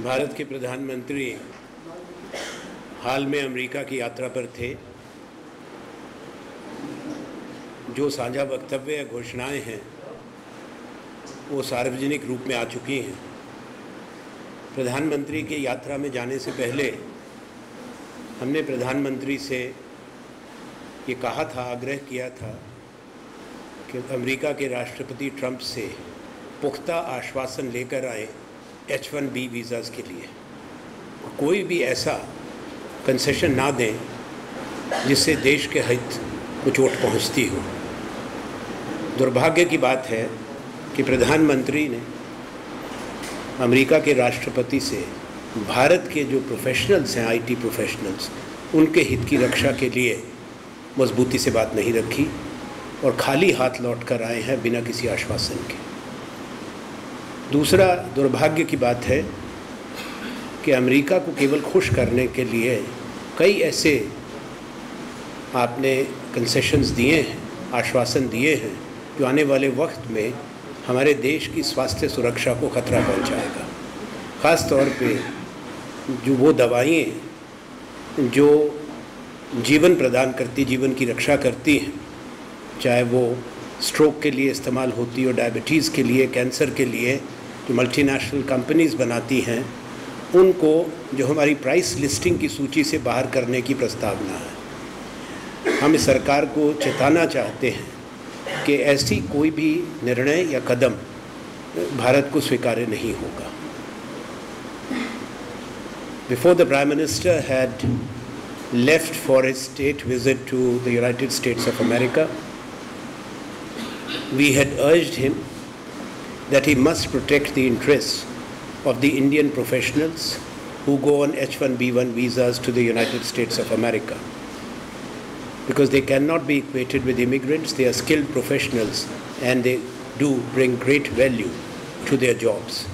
भारत के प्रधानमंत्री हाल में अमेरिका की यात्रा पर थे। जो साझा वक्तव्य या घोषणाएं हैं वो सार्वजनिक रूप में आ चुकी हैं। प्रधानमंत्री की यात्रा में जाने से पहले हमने प्रधानमंत्री से ये कहा था, आग्रह किया था कि अमेरिका के राष्ट्रपति ट्रंप से पुख्ता आश्वासन लेकर आए H-1B वीज़ाज़ के लिए। कोई भी ऐसा कंसेशन ना दें जिससे देश के हित को चोट पहुंचती हो। दुर्भाग्य की बात है कि प्रधानमंत्री ने अमेरिका के राष्ट्रपति से भारत के जो प्रोफेशनल्स हैं, IT प्रोफेशनल्स, उनके हित की रक्षा के लिए मजबूती से बात नहीं रखी और खाली हाथ लौट कर आए हैं बिना किसी आश्वासन के। दूसरा दुर्भाग्य की बात है कि अमेरिका को केवल खुश करने के लिए कई ऐसे आपने कंसेशंस दिए हैं, आश्वासन दिए हैं जो आने वाले वक्त में हमारे देश की स्वास्थ्य सुरक्षा को खतरा पहुंचाएगा। ख़ास तौर पे जो वो दवाएं जो जीवन प्रदान करती, जीवन की रक्षा करती हैं, चाहे वो स्ट्रोक के लिए इस्तेमाल होती हो, डायबिटीज़ के लिए, कैंसर के लिए, जो मल्टीनेशनल कंपनीज़ बनाती हैं, उनको जो हमारी प्राइस लिस्टिंग की सूची से बाहर करने की प्रस्तावना है। हम इस सरकार को चेताना चाहते हैं कि ऐसी कोई भी निर्णय या कदम भारत को स्वीकार्य नहीं होगा। Before the Prime Minister had left for his state visit to the United States of America, we had urged him that he must protect the interests of the Indian professionals who go on H-1B1 visas to the United States of America. Because they cannot be equated with immigrants, they are skilled professionals and they do bring great value to their jobs.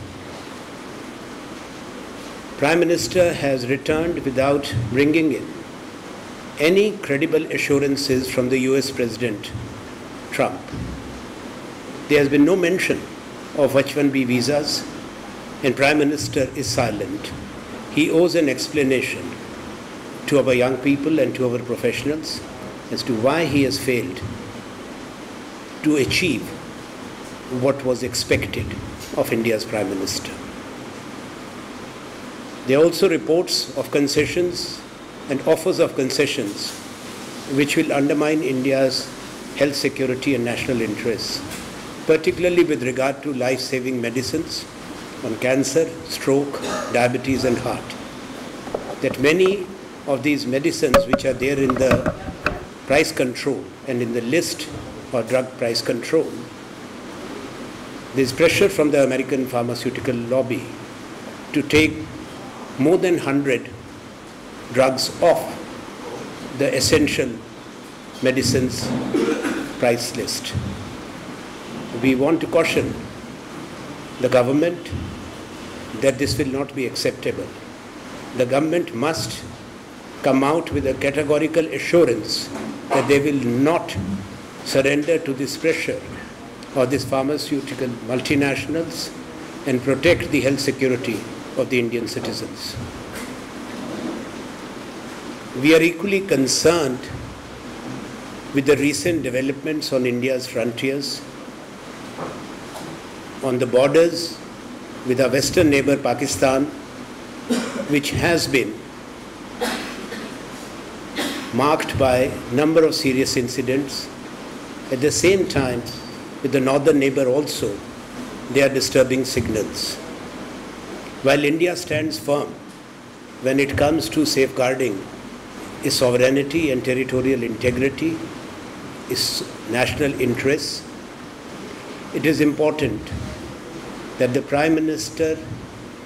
Prime Minister has returned without bringing in any credible assurances from the US President Trump. There has been no mention of H-1B visas and Prime Minister is silent. He owes an explanation to our young people and to our professionals as to why he has failed to achieve what was expected of India's Prime Minister. There are also reports of concessions and offers of concessions which will undermine India's health security and national interests, particularly with regard to life-saving medicines on cancer, stroke, diabetes and heart. That many of these medicines which are there in the price control and in the list for drug price control, there is pressure from the American pharmaceutical lobby to take more than 100 drugs off the essential medicines price list. We want to caution the government that this will not be acceptable. The government must come out with a categorical assurance that they will not surrender to this pressure of these pharmaceutical multinationals and protect the health security of the Indian citizens. We are equally concerned with the recent developments on India's frontiers, on the borders with our western neighbor Pakistan, which has been marked by a number of serious incidents. At the same time, with the northern neighbor also, there are disturbing signals. While India stands firm when it comes to safeguarding its sovereignty and territorial integrity, its national interests, it is important that the Prime Minister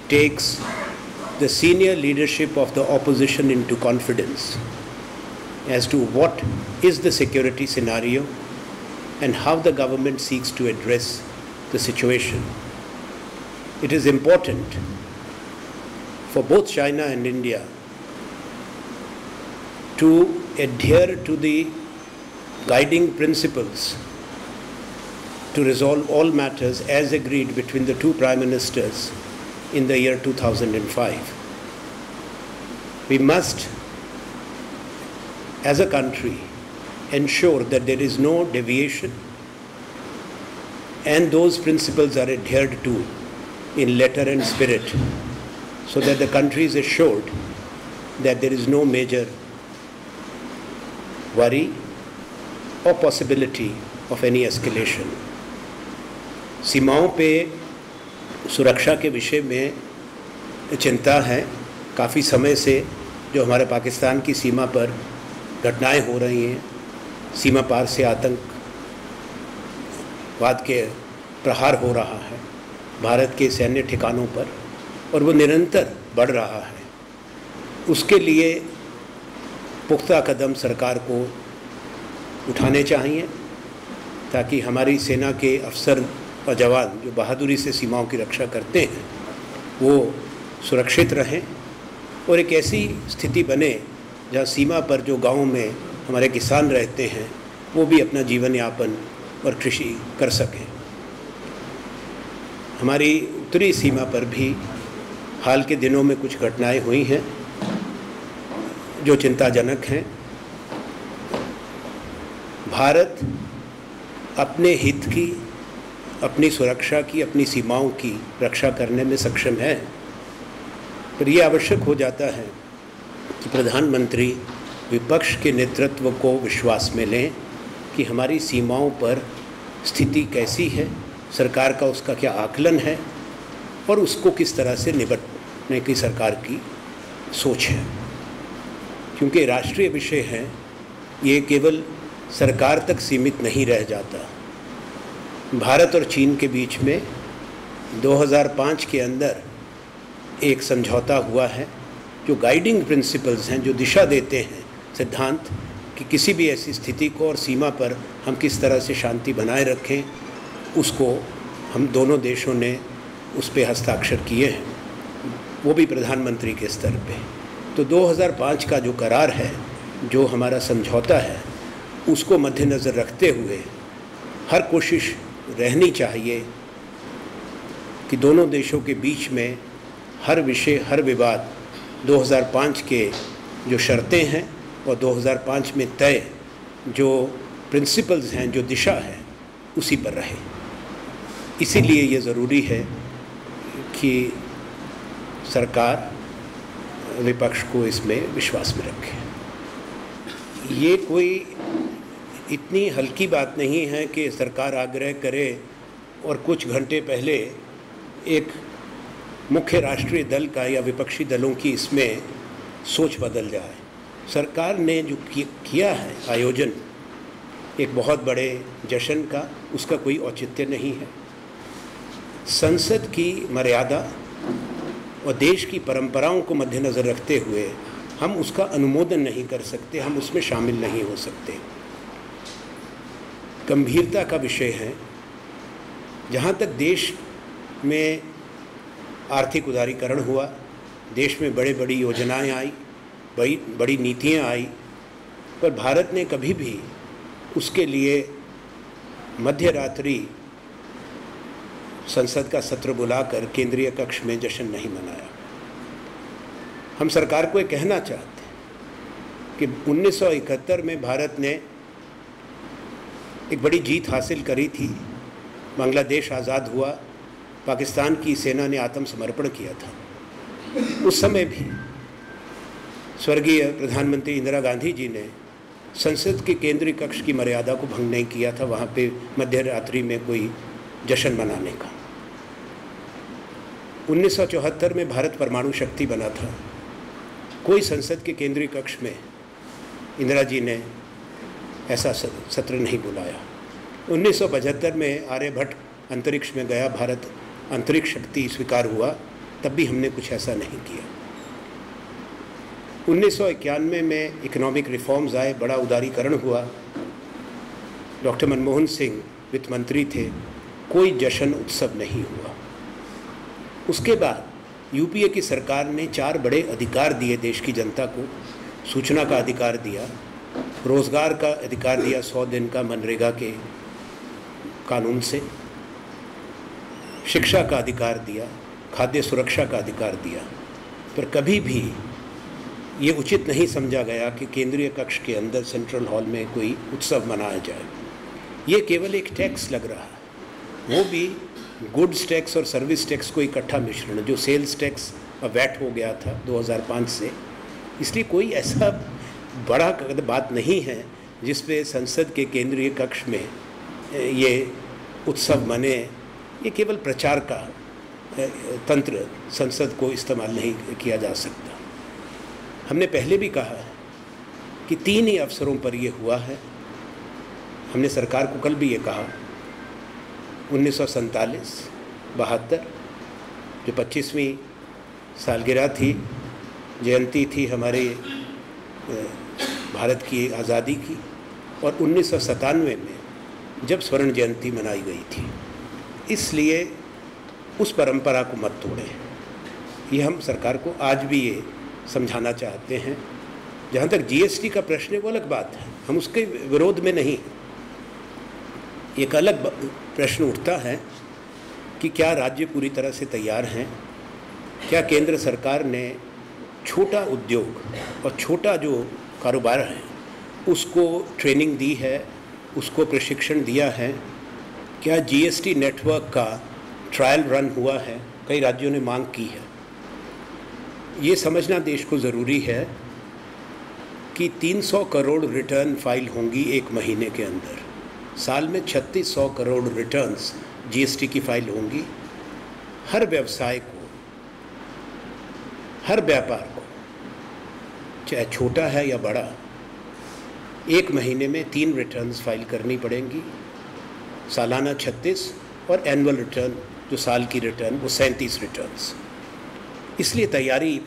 takes the senior leadership of the opposition into confidence as to what is the security scenario and how the government seeks to address the situation. It is important for both China and India to adhere to the guiding principles to resolve all matters as agreed between the two Prime Ministers in the year 2005. We must, as a country, ensure that there is no deviation and those principles are adhered to in letter and spirit, so that the country is assured that there is no major worry or possibility of any escalation. सीमाओं पे सुरक्षा के विषय में चिंता है। काफ़ी समय से जो हमारे पाकिस्तान की सीमा पर घटनाएं हो रही हैं, सीमा पार से आतंकवाद के प्रहार हो रहा है भारत के सैन्य ठिकानों पर, और वो निरंतर बढ़ रहा है। उसके लिए पुख्ता कदम सरकार को उठाने चाहिए ताकि हमारी सेना के अफसर और जवान जो बहादुरी से सीमाओं की रक्षा करते हैं वो सुरक्षित रहें, और एक ऐसी स्थिति बने जहाँ सीमा पर जो गाँव में हमारे किसान रहते हैं वो भी अपना जीवन यापन और कृषि कर सकें। हमारी उत्तरी सीमा पर भी हाल के दिनों में कुछ घटनाएं हुई हैं जो चिंताजनक हैं। भारत अपने हित की, अपनी सुरक्षा की, अपनी सीमाओं की रक्षा करने में सक्षम है, पर यह आवश्यक हो जाता है कि प्रधानमंत्री विपक्ष के नेतृत्व को विश्वास में लें कि हमारी सीमाओं पर स्थिति कैसी है, सरकार का उसका क्या आकलन है और उसको किस तरह से निपटने की सरकार की सोच है। क्योंकि राष्ट्रीय विषय है, ये केवल सरकार तक सीमित नहीं रह जाता। भारत और चीन के बीच में 2005 के अंदर एक समझौता हुआ है जो गाइडिंग प्रिंसिपल्स हैं, जो दिशा देते हैं, सिद्धांत कि किसी भी ऐसी स्थिति को और सीमा पर हम किस तरह से शांति बनाए रखें, उसको हम दोनों देशों ने उस पर हस्ताक्षर किए हैं, वो भी प्रधानमंत्री के स्तर पे। तो 2005 का जो करार है, जो हमारा समझौता है, उसको मद्देनज़र रखते हुए हर कोशिश रहनी चाहिए कि दोनों देशों के बीच में हर विषय, हर विवाद 2005 के जो शर्तें हैं और 2005 में तय जो प्रिंसिपल्स हैं, जो दिशा है, उसी पर रहे। इसीलिए ये ज़रूरी है कि सरकार विपक्ष को इसमें विश्वास में रखे। ये कोई इतनी हल्की बात नहीं है कि सरकार आग्रह करे और कुछ घंटे पहले एक मुख्य राष्ट्रीय दल का या विपक्षी दलों की इसमें सोच बदल जाए। सरकार ने जो किया है आयोजन एक बहुत बड़े जश्न का, उसका कोई औचित्य नहीं है। संसद की मर्यादा और देश की परंपराओं को मद्देनज़र रखते हुए हम उसका अनुमोदन नहीं कर सकते, हम उसमें शामिल नहीं हो सकते। गंभीरता का विषय है। जहाँ तक देश में आर्थिक उदारीकरण हुआ, देश में बड़ी योजनाएं आई, बड़ी नीतियां आई, पर भारत ने कभी भी उसके लिए मध्य रात्रि संसद का सत्र बुलाकर केंद्रीय कक्ष में जश्न नहीं मनाया। हम सरकार को ये कहना चाहते हैं कि 1971 में भारत ने एक बड़ी जीत हासिल करी थी, बांग्लादेश आज़ाद हुआ, पाकिस्तान की सेना ने आत्मसमर्पण किया था। उस समय भी स्वर्गीय प्रधानमंत्री इंदिरा गांधी जी ने संसद के केंद्रीय कक्ष की मर्यादा को भंग नहीं किया था वहाँ पे मध्य रात्रि में कोई जश्न मनाने का। 1974 में भारत परमाणु शक्ति बना था, कोई संसद के केंद्रीय कक्ष में इंदिरा जी ने ऐसा सत्र नहीं बुलाया। 1975 में आर्यभट्ट अंतरिक्ष में गया, भारत अंतरिक्ष शक्ति स्वीकार हुआ, तब भी हमने कुछ ऐसा नहीं किया। 1991 में इकोनॉमिक रिफॉर्म्स आए, बड़ा उदारीकरण हुआ, डॉक्टर मनमोहन सिंह वित्त मंत्री थे, कोई जश्न उत्सव नहीं हुआ। उसके बाद यूपीए की सरकार ने 4 बड़े अधिकार दिए देश की जनता को। सूचना का अधिकार दिया, रोज़गार का अधिकार दिया 100 दिन का मनरेगा के कानून से, शिक्षा का अधिकार दिया, खाद्य सुरक्षा का अधिकार दिया, पर कभी भी ये उचित नहीं समझा गया कि केंद्रीय कक्ष के अंदर सेंट्रल हॉल में कोई उत्सव मनाया जाए। ये केवल एक टैक्स लग रहा है, वो भी गुड्स टैक्स और सर्विस टैक्स को इकट्ठा मिश्रण, जो सेल्स टैक्स और वैट हो गया था 2005 से। इसलिए कोई ऐसा बड़ा बात नहीं है जिस पे संसद के केंद्रीय कक्ष में ये उत्सव मने। ये केवल प्रचार का तंत्र संसद को इस्तेमाल नहीं किया जा सकता। हमने पहले भी कहा है कि 3 ही अवसरों पर ये हुआ है। हमने सरकार को कल भी ये कहा, 1947, 72 जो 25वीं सालगिरह थी, जयंती थी हमारे भारत की आज़ादी की, और 1997 में जब स्वर्ण जयंती मनाई गई थी। इसलिए उस परंपरा को मत तोड़ें, ये हम सरकार को आज भी ये समझाना चाहते हैं। जहाँ तक जीएसटी का प्रश्न है वो अलग बात है, हम उसके विरोध में नहीं। एक अलग प्रश्न उठता है कि क्या राज्य पूरी तरह से तैयार हैं, क्या केंद्र सरकार ने छोटा उद्योग और छोटा जो कारोबार है उसको ट्रेनिंग दी है, उसको प्रशिक्षण दिया है, क्या जीएसटी नेटवर्क का ट्रायल रन हुआ है। कई राज्यों ने मांग की है। ये समझना देश को ज़रूरी है कि 300 करोड़ रिटर्न फाइल होंगी 1 महीने के अंदर। साल में 3600 करोड़ रिटर्न्स जीएसटी की फाइल होंगी। हर व्यवसाय को, हर व्यापार को, चाहे छोटा है या बड़ा, 1 महीने में 3 रिटर्न्स फाइल करनी पड़ेंगी। सालाना 36 और एनुअल रिटर्न जो साल की रिटर्न वो 37 रिटर्न्स। इसलिए तैयारी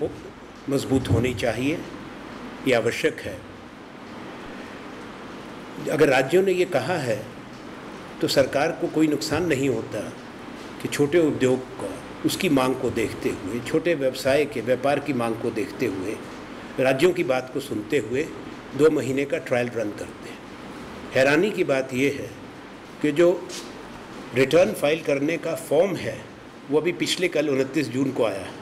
मजबूत होनी चाहिए, ये आवश्यक है। अगर राज्यों ने ये कहा है तो सरकार को कोई नुकसान नहीं होता कि छोटे उद्योग को, उसकी मांग को देखते हुए, छोटे व्यवसाय के व्यापार की मांग को देखते हुए, राज्यों की बात को सुनते हुए 2 महीने का ट्रायल रन करते हैं। हैरानी की बात यह है कि जो रिटर्न फाइल करने का फॉर्म है वो अभी पिछले कल 29 जून को आया है,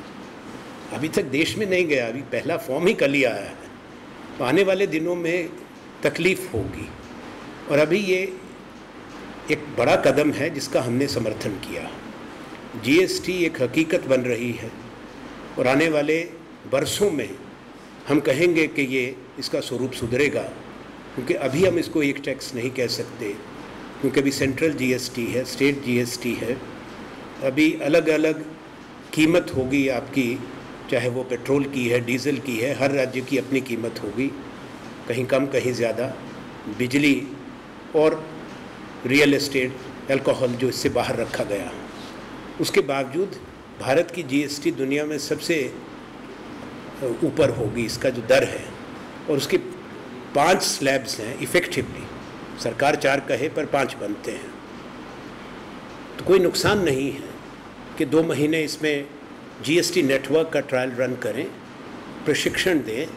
अभी तक देश में नहीं गया। अभी पहला फॉर्म ही कल ही आया है। तो आने वाले दिनों में तकलीफ़ होगी, और अभी ये एक बड़ा कदम है जिसका हमने समर्थन किया। जीएसटी एक हकीकत बन रही है, और आने वाले बरसों में हम कहेंगे कि ये इसका स्वरूप सुधरेगा, क्योंकि अभी हम इसको एक टैक्स नहीं कह सकते, क्योंकि अभी सेंट्रल जीएसटी है, स्टेट जीएसटी है। अभी अलग अलग कीमत होगी आपकी, चाहे वो पेट्रोल की है, डीजल की है, हर राज्य की अपनी कीमत होगी, कहीं कम कहीं ज़्यादा। बिजली और रियल एस्टेट, अल्कोहल जो इससे बाहर रखा गया, उसके बावजूद भारत की जीएसटी दुनिया में सबसे ऊपर होगी, इसका जो दर है। और उसके 5 स्लैब्स हैं इफ़ेक्टिवली, सरकार 4 कहे पर 5 बनते हैं। तो कोई नुकसान नहीं है कि 2 महीने इसमें जीएसटी नेटवर्क का ट्रायल रन करें, प्रशिक्षण दें।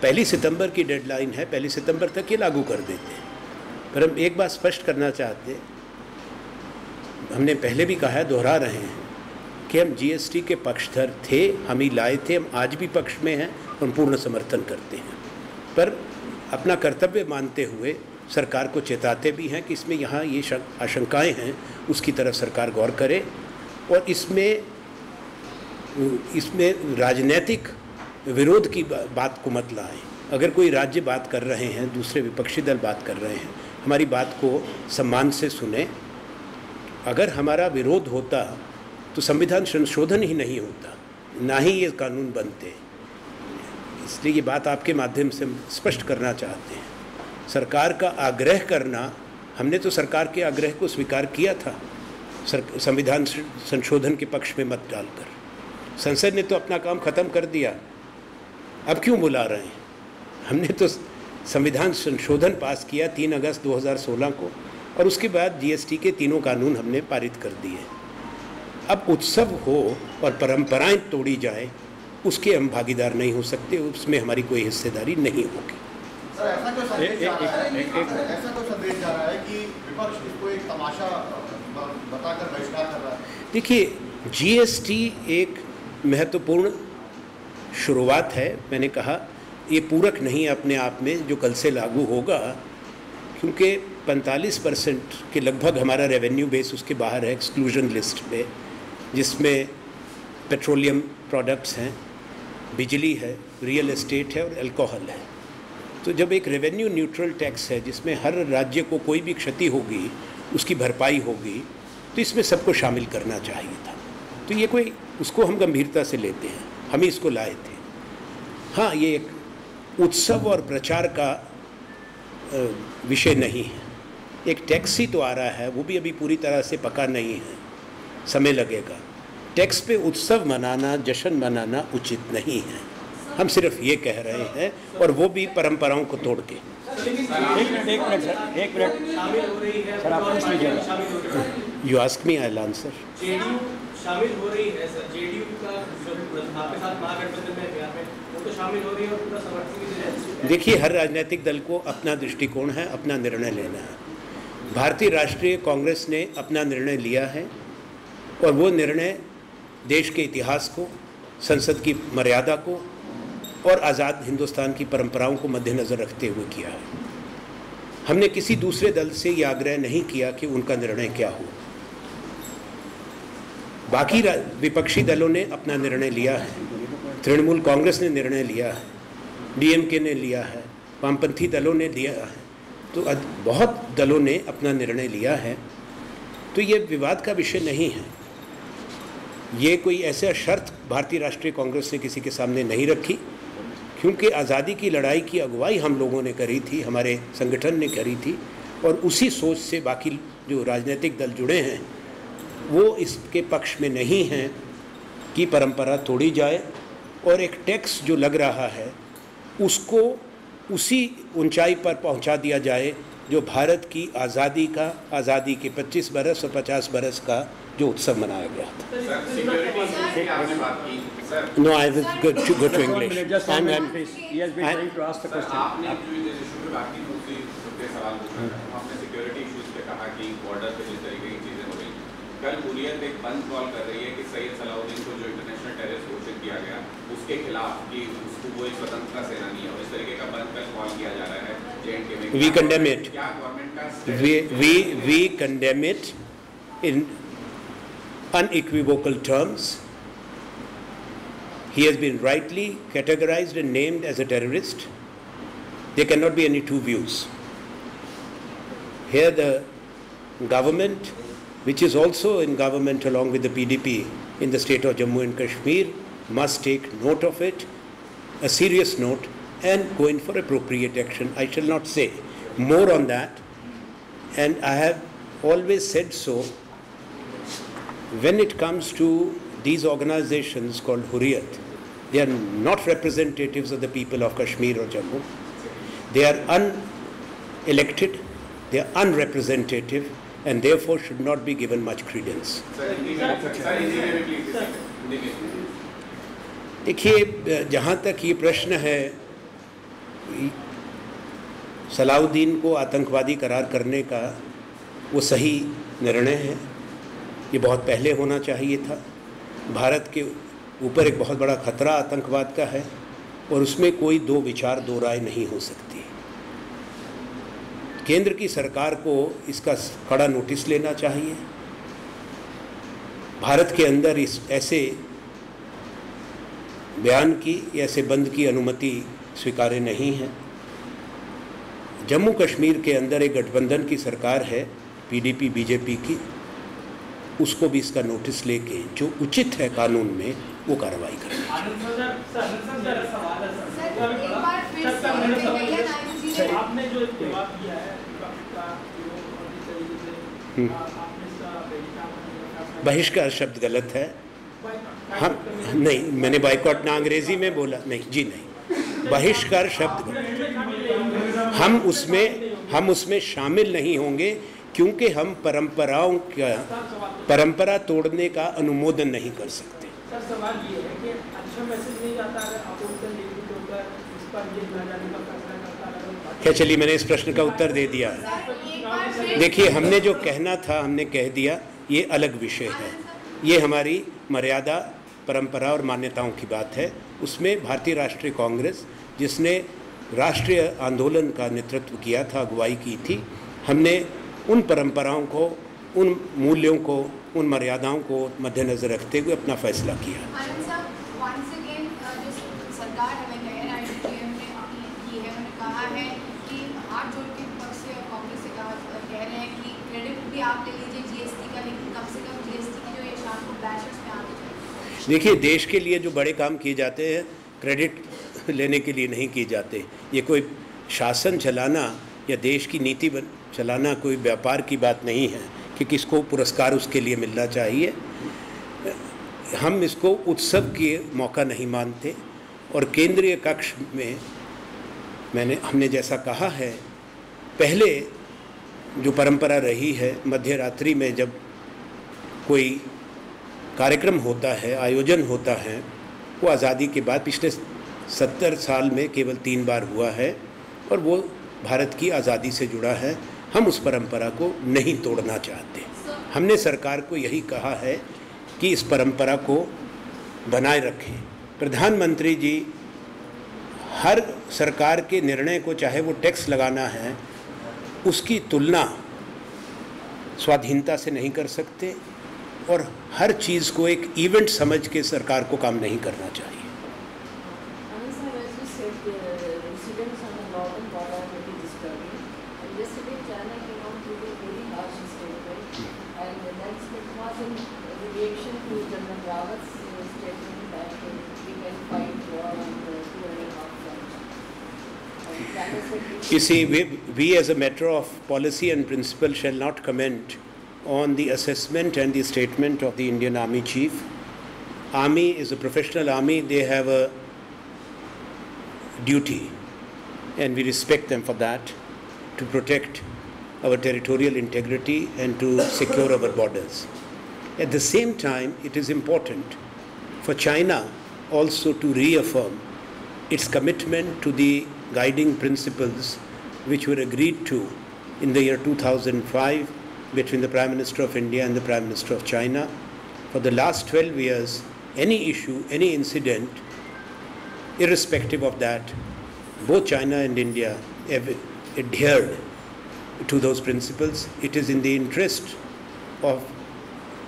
1 सितंबर की डेडलाइन है, 1 सितंबर तक ये लागू कर देते हैं। पर हम एक बात स्पष्ट करना चाहते हैं, हमने पहले भी कहा है, दोहरा रहे हैं कि हम जीएसटी के पक्षधर थे, हम ही लाए थे, हम आज भी पक्ष में हैं, हम पूर्ण समर्थन करते हैं। पर अपना कर्तव्य मानते हुए सरकार को चेताते भी हैं कि इसमें यहाँ ये आशंकाएं हैं, उसकी तरफ सरकार गौर करे, और इसमें राजनीतिक विरोध की बात को मत लाएं। अगर कोई राज्य बात कर रहे हैं, दूसरे विपक्षी दल बात कर रहे हैं, हमारी बात को सम्मान से सुने। अगर हमारा विरोध होता तो संविधान संशोधन ही नहीं होता, ना ही ये कानून बनते। इसलिए ये बात आपके माध्यम से स्पष्ट करना चाहते हैं। सरकार का आग्रह करना, हमने तो सरकार के आग्रह को स्वीकार किया था संविधान संशोधन के पक्ष में मत डालकर। संसद ने तो अपना काम ख़त्म कर दिया, अब क्यों बुला रहे हैं? हमने तो संविधान संशोधन पास किया 3 अगस्त 2016 को, और उसके बाद जीएसटी के 3 कानून हमने पारित कर दिए। अब उत्सव हो और परंपराएं तोड़ी जाए, उसके हम भागीदार नहीं हो सकते, उसमें हमारी कोई हिस्सेदारी नहीं होगी। सर, ऐसा क्यों संदेश जा रहा है कि विपक्ष इसको एक तमाशा बताकर बहिष्कार कर रहा है? देखिए, जीएसटी एक महत्वपूर्ण शुरुआत है। मैंने कहा ये पूरक नहीं अपने आप में जो कल से लागू होगा, क्योंकि 45% के लगभग हमारा रेवेन्यू बेस उसके बाहर है एक्सक्लूजन लिस्ट पे, जिसमें पेट्रोलियम प्रोडक्ट्स हैं, बिजली है, रियल एस्टेट है और अल्कोहल है। तो जब एक रेवेन्यू न्यूट्रल टैक्स है जिसमें हर राज्य को कोई भी क्षति होगी उसकी भरपाई होगी, तो इसमें सबको शामिल करना चाहिए था। तो ये कोई उसको हम गंभीरता से लेते हैं, हम ही इसको लाए थे। हाँ, ये एक उत्सव और प्रचार का विषय नहीं है। एक टैक्स ही तो आ रहा है, वो भी अभी पूरी तरह से पका नहीं है, समय लगेगा। टैक्स पे उत्सव मनाना, जश्न मनाना उचित नहीं है। हम सिर्फ ये कह रहे हैं, और वो भी परंपराओं को तोड़ के। एक मिनट सर, आप पूछ लीजिएगा। You ask me, I will answer. JDU शामिल हो रही है सर, जेडीयू का जो आपके साथ महागठबंधन में बिहार में, वो तो शामिल हो रही है और पूरा समर्थन भी दे रहे हैं। देखिए, हर राजनीतिक दल को अपना दृष्टिकोण है, अपना निर्णय लेना है। भारतीय राष्ट्रीय कांग्रेस ने अपना निर्णय लिया है, और वो निर्णय देश के इतिहास को, संसद की मर्यादा को और आज़ाद हिंदुस्तान की परंपराओं को मद्देनज़र रखते हुए किया है। हमने किसी दूसरे दल से ये आग्रह नहीं किया कि उनका निर्णय क्या हो। बाकी विपक्षी दलों ने अपना निर्णय लिया है। तृणमूल कांग्रेस ने निर्णय लिया है, डीएमके ने लिया है, वामपंथी दलों ने लिया है, तो बहुत दलों ने अपना निर्णय लिया है। तो ये विवाद का विषय नहीं है। ये कोई ऐसा शर्त भारतीय राष्ट्रीय कांग्रेस ने किसी के सामने नहीं रखी, क्योंकि आज़ादी की लड़ाई की अगुवाई हम लोगों ने करी थी, हमारे संगठन ने करी थी, और उसी सोच से बाकी जो राजनीतिक दल जुड़े हैं वो इसके पक्ष में नहीं हैं कि परंपरा तोड़ी जाए, और एक टैक्स जो लग रहा है उसको उसी ऊंचाई पर पहुंचा दिया जाए जो भारत की आज़ादी के 25 बरस और 50 बरस का जो उत्सव मनाया गया था। No, I will go to English. कल हुर्रियत एक बंद कॉल कर रही है कि सैयद सलाउद्दीन को जो इंटरनेशनल टेररिस्ट घोषित किया गया उसके खिलाफ कि उसको वो एक स्वतंत्रता सेनानी है, और इस तरीके का बंद कल कॉल किया जा रहा है जेएनके में। We condemn it. क्या गवर्नमेंट का we condemn it in unequivocal terms. He has been rightly categorized and named as a terrorist. There cannot be any two views. Here the government, which is also in government along with the PDP in the state of Jammu and Kashmir, must take note of it, a serious note, and go in for appropriate action. I shall not say more on that, and I have always said so. When it comes to these organizations called Hurriyat, they are not representatives of the people of Kashmir or Jammu. They are unelected, they are unrepresentative, and therefore should not be given much credence. देखिए, जहाँ तक ये प्रश्न है सलाउद्दीन को आतंकवादी करार करने का, वो सही निर्णय है। ये बहुत पहले होना चाहिए था। भारत के ऊपर एक बहुत बड़ा खतरा आतंकवाद का है, और उसमें कोई दो विचार, दो राय नहीं हो सकती। केंद्र की सरकार को इसका कड़ा नोटिस लेना चाहिए। भारत के अंदर इस ऐसे बयान की, ऐसे बंद की अनुमति स्वीकार्य नहीं है। जम्मू कश्मीर के अंदर एक गठबंधन की सरकार है, पीडीपी बीजेपी की, उसको भी इसका नोटिस लेके जो उचित है कानून में वो कार्रवाई करें। आपने जो जवाब दिया है बहिष्कार शब्द गलत है। हम नहीं, मैंने बाइकॉट ना अंग्रेजी में बोला, नहीं जी नहीं, बहिष्कार शब्द हम उसमें शामिल नहीं होंगे, क्योंकि हम परंपरा तोड़ने का अनुमोदन नहीं कर सकते। सर, सवाल ये है कि अच्छा मैसेज नहीं जाता अगर अपोजिशन लीडर के ऊपर इस पर ये ना जाने का फैसला करता है। क्या, चलिए मैंने इस प्रश्न का उत्तर दे दिया है। देखिए, हमने जो कहना था हमने कह दिया, ये अलग विषय है। ये हमारी मर्यादा, परंपरा और मान्यताओं की बात है। उसमें भारतीय राष्ट्रीय कांग्रेस, जिसने राष्ट्रीय आंदोलन का नेतृत्व किया था, अगुवाई की थी, हमने उन परंपराओं को, उन मूल्यों को, उन मर्यादाओं को मद्देनज़र रखते हुए अपना फैसला किया। आनंद साहब, once again, जो सरकार है गैर आईटीएम ने की है, उन्होंने कहा है कि हाथ जोड़ के विपक्ष से और कांग्रेस से कह रहे हैं कि क्रेडिट भी आप ले लीजिए जीएसटी का, लेकिन कम से कम जीएसटी की जो ये शान को बैशर्स में आते हैं। देखिए, देश के लिए जो बड़े काम किए जाते हैं क्रेडिट लेने के लिए नहीं किए जाते। ये कोई शासन चलाना या देश की नीति चलाना कोई व्यापार की बात नहीं है कि किसको पुरस्कार उसके लिए मिलना चाहिए। हम इसको उत्सव के मौका नहीं मानते। और केंद्रीय कक्ष में हमने जैसा कहा है, पहले जो परंपरा रही है, मध्य रात्रि में जब कोई कार्यक्रम होता है, आयोजन होता है, वो आज़ादी के बाद पिछले 70 साल में केवल 3 बार हुआ है और वो भारत की आज़ादी से जुड़ा है। हम उस परंपरा को नहीं तोड़ना चाहते। हमने सरकार को यही कहा है कि इस परंपरा को बनाए रखें। प्रधानमंत्री जी हर सरकार के निर्णय को, चाहे वो टैक्स लगाना है, उसकी तुलना स्वाधीनता से नहीं कर सकते और हर चीज़ को एक इवेंट समझ के सरकार को काम नहीं करना चाहिए। You see, we as a matter of policy and principle shall not comment on the assessment and the statement of the Indian Army Chief. Army is a professional army. They have a duty and we respect them for that, to protect our territorial integrity and to secure our borders. At the same time, it is important for China also to reaffirm its commitment to the guiding principles which were agreed to in the year 2005 between the Prime Minister of India and the Prime Minister of China. For the last 12 years, any issue, any incident, irrespective of that, both China and India have adhered to those principles. It is in the interest of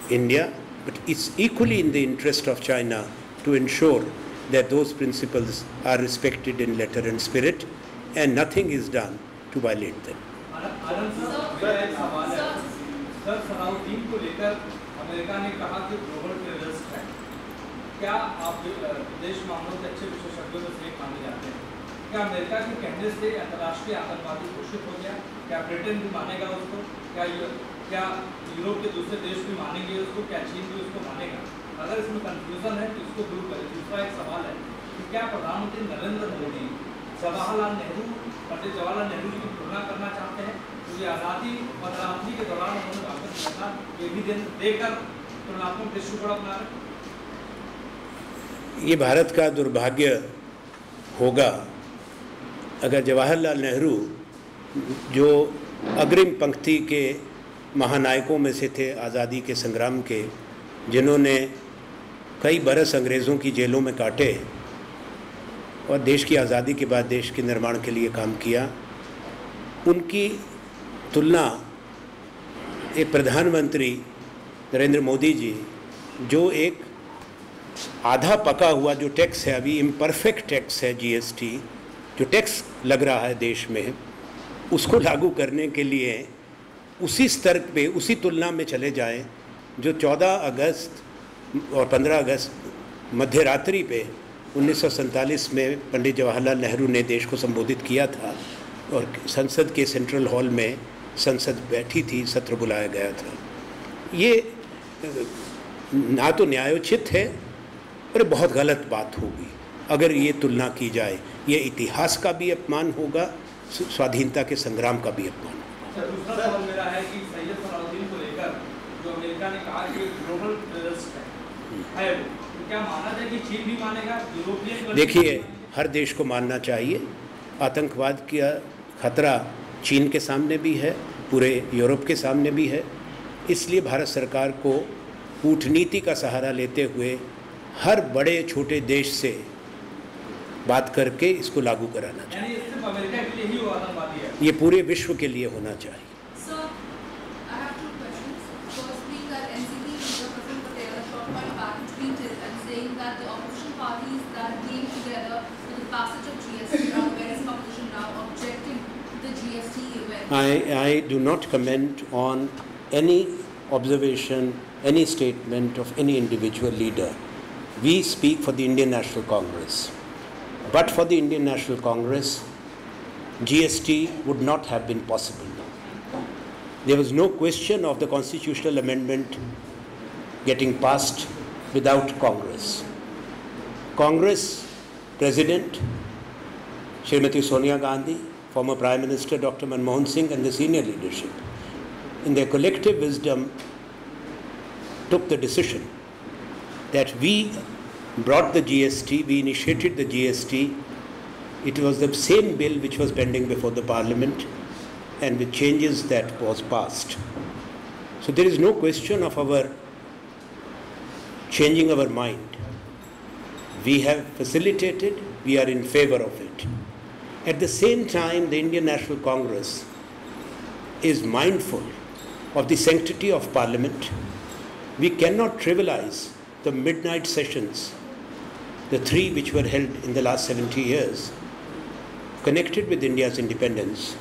India, but it's equally in the interest of China to ensure that those principles are respected in letter and spirit and nothing is done to violate them. Sir, Salahuddin को लेकर America ने कहा कि global terrorist है। क्या आप विदेश मामलों के अच्छे विशेषज्ञों में से एक माने जाते हैं? क्या अमेरिका के कहने से अंतर्राष्ट्रीय आतंकवादी घोषित हो गया? क्या ब्रिटेन भी मानेगा उसको? क्या यूरोप के दूसरे देश भी मानेंगे उसको? क्या चीन भी उसको मानेगा? अगर इसमें कंफ्यूजन है तो इसको दूर करें। दूसरा एक सवाल है कि क्या प्रधानमंत्री नरेंद्र मोदी जवाहरलाल नेहरू, पंडित जवाहरलाल नेहरू जी की तुलना करना चाहते हैं? तो ये आज़ादी बदलावनी के दौरान उन्होंने वापस किया था, ये भी दिन देकर तुलनात्मक दृष्टिकोण अपना रहे। ये भारत का दुर्भाग्य होगा अगर जवाहरलाल नेहरू, जो अग्रिम पंक्ति के महानायकों में से थे आज़ादी के संग्राम के, जिन्होंने कई बरस अंग्रेज़ों की जेलों में काटे और देश की आज़ादी के बाद देश के निर्माण के लिए काम किया, उनकी तुलना एक प्रधानमंत्री नरेंद्र मोदी जी, जो एक आधा पका हुआ जो टैक्स है, अभी इम्परफेक्ट टैक्स है जीएसटी, जो टैक्स लग रहा है देश में, उसको लागू करने के लिए उसी स्तर पे, उसी तुलना में चले जाएं जो 14 अगस्त और 15 अगस्त मध्य रात्रि पे 1947 में पंडित जवाहरलाल नेहरू ने देश को संबोधित किया था और संसद के सेंट्रल हॉल में संसद बैठी थी, सत्र बुलाया गया था। ये ना तो न्यायोचित है और बहुत गलत बात होगी अगर ये तुलना की जाए। ये इतिहास का भी अपमान होगा, स्वाधीनता के संग्राम का भी अपमान होगा। दूसरा सवाल मेरा है कि सैयद सलाउद्दीन को लेकर जो अमेरिका ने कहा कि ग्लोबल टेररिस्ट है, तो क्या माना जाए कि चीन भी मानेगा? यूरोपियन, देखिए, हर देश को मानना चाहिए। आतंकवाद का खतरा चीन के सामने भी है, पूरे यूरोप के सामने भी है। इसलिए भारत सरकार को कूटनीति का सहारा लेते हुए हर बड़े छोटे देश से बात करके इसको लागू कराना चाहिए। यानी सिर्फ अमेरिका के लिए ही वो आतंकवादी है? ये पूरे विश्व के लिए होना चाहिए। Sir, I have two questions. Firstly, that NCP leader Prafull Patel a short while back tweeted and saying that the opposition parties that came together for the passage of GST are various opposition now objecting to the GST event. I do not comment on any observation, any statement of any individual leader. We speak for the Indian National Congress. But for the Indian National Congress, GST would not have been possible. There was no question of the constitutional amendment getting passed without Congress. Congress President Srimati Sonia Gandhi, former Prime Minister Dr. Manmohan Singh and the senior leadership, in their collective wisdom, took the decision that we brought the GST, we initiated the GST. It was the same bill which was pending before the Parliament and with changes that was passed. So there is no question of our changing our mind. We have facilitated, we are in favor of it. At the same time, the Indian National Congress is mindful of the sanctity of Parliament. We cannot trivialize the midnight sessions, the three which were held in the last 70 years, connected with India's independence,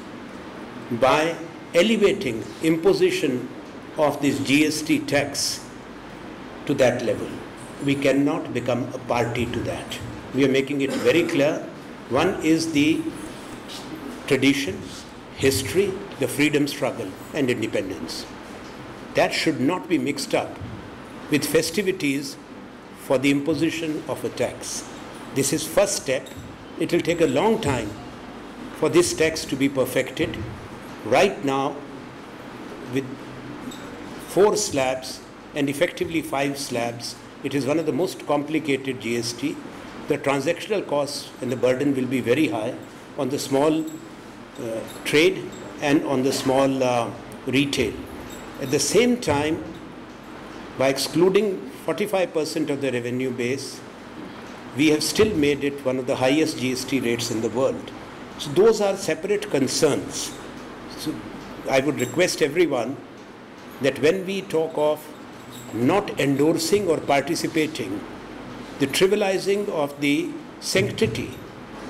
by elevating imposition of this GST tax to that level. We cannot become a party to that. We are making it very clear. One is the tradition, history, the freedom struggle and independence. That should not be mixed up with festivities for the imposition of a tax. This is first step. It will take a long time for this tax to be perfected. Right now, with 4 slabs and effectively 5 slabs, it is one of the most complicated GST. The transactional costs and the burden will be very high on the small trade and on the small retail. At the same time, by excluding 45% of the revenue base, we have still made it one of the highest GST rates in the world. So those are separate concerns. So I would request everyone that when we talk of not endorsing or participating, the trivializing of the sanctity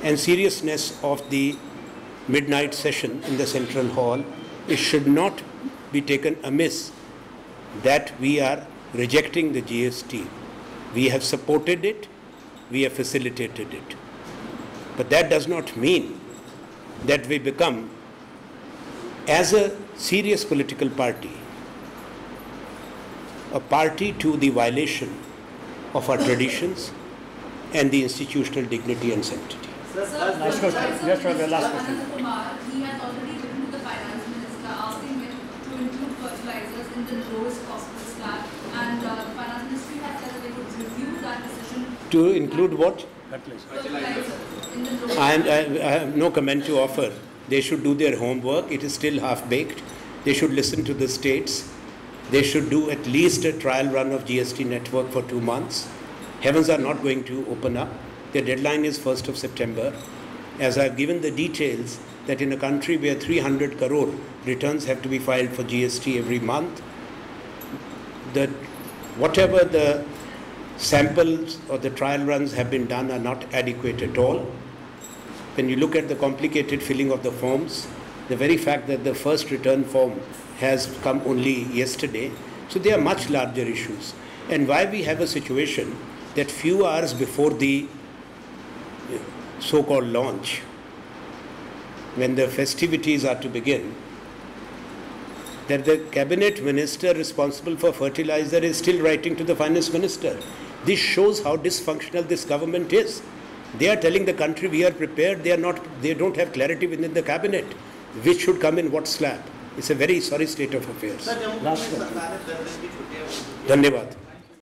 and seriousness of the midnight session in the Central Hall, it should not be taken amiss that we are rejecting the GST. We have supported it, we have facilitated it. But that does not mean that we become, as a serious political party, a party to the violation of our traditions and the institutional dignity and sanctity. Last question. Yes, sir, the last question. Anand Kumar, he has already written to the finance minister asking him to include fertilizers in the lowest possible slab, and the finance ministry has said that they would review that decision. To include what? Fertilizer in the lowest. I have no comment to offer. They should do their homework. It is still half-baked. They should listen to the states. They should do at least a trial run of GST network for 2 months. Heavens are not going to open up. The deadline is 1st of September. As I've given the details, that in a country where 300 crore returns have to be filed for GST every month, that whatever the samples or the trial runs have been done are not adequate at all. When you look at the complicated filling of the forms, the very fact that the first return form has come only yesterday, so they are much larger issues. And why we have a situation that few hours before the so-called launch, when the festivities are to begin, that the cabinet minister responsible for fertilizer is still writing to the finance minister. This shows how dysfunctional this government is. They are telling the country we are prepared, they don't have clarity within the cabinet which should come in what slab. It's a very sorry state of affairs. Last one. Dhanyavad.